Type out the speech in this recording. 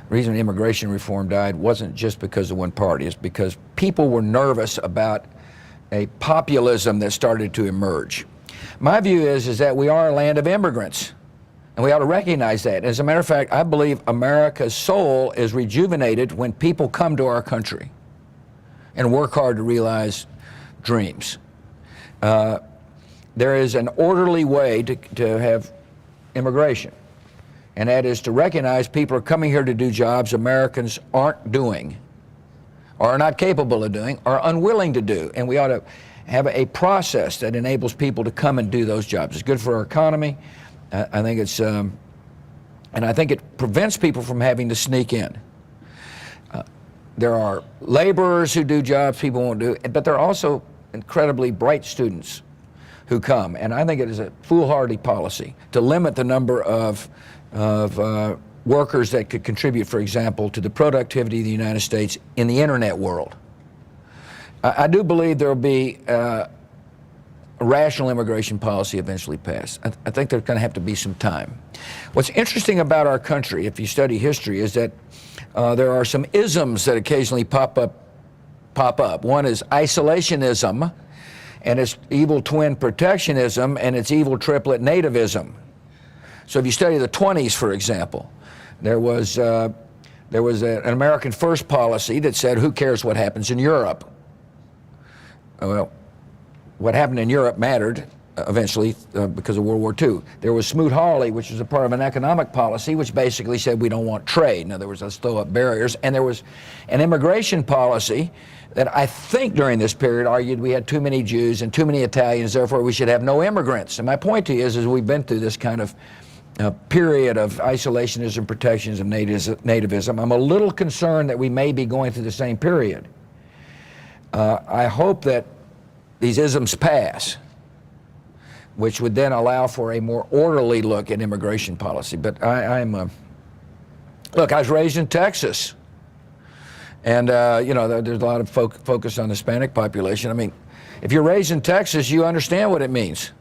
The reason immigration reform died wasn't just because of one party. It's because people were nervous about a populism that started to emerge. My view is that we are a land of immigrants, and we ought to recognize that. As a matter of fact, I believe America's soul is rejuvenated when people come to our country and work hard to realize dreams. There is an orderly way to have immigration, and that is to recognize people are coming here to do jobs Americans aren't doing, or are not capable of doing, or unwilling to do. And we ought to have a process that enables people to come and do those jobs. It's good for our economy. I think it's, and I think it prevents people from having to sneak in. There are laborers who do jobs people won't do, but there are also incredibly bright students who come. And I think it is a foolhardy policy to limit the number of workers that could contribute, for example, to the productivity of the United States in the internet world. I do believe there will be a rational immigration policy eventually passed. I think there's going to have to be some time. What's interesting about our country, if you study history, is that there are some isms that occasionally pop up. One is isolationism, and its evil twin protectionism, and its evil triplet nativism. So if you study the 20s, for example, there was an American First policy that said, who cares what happens in Europe? Well, what happened in Europe mattered eventually because of World War II. There was Smoot-Hawley, which was a part of an economic policy, which basically said we don't want trade. In other words, let's throw up barriers. And there was an immigration policy that I think during this period argued we had too many Jews and too many Italians, therefore we should have no immigrants. And my point to you is we've been through this kind of period of isolationism, protectionism, nativism. I'm a little concerned that we may be going through the same period. I hope that these isms pass, which would then allow for a more orderly look at immigration policy. But look, I was raised in Texas, and you know, there's a lot of focus on the Hispanic population. I mean, if you're raised in Texas, you understand what it means.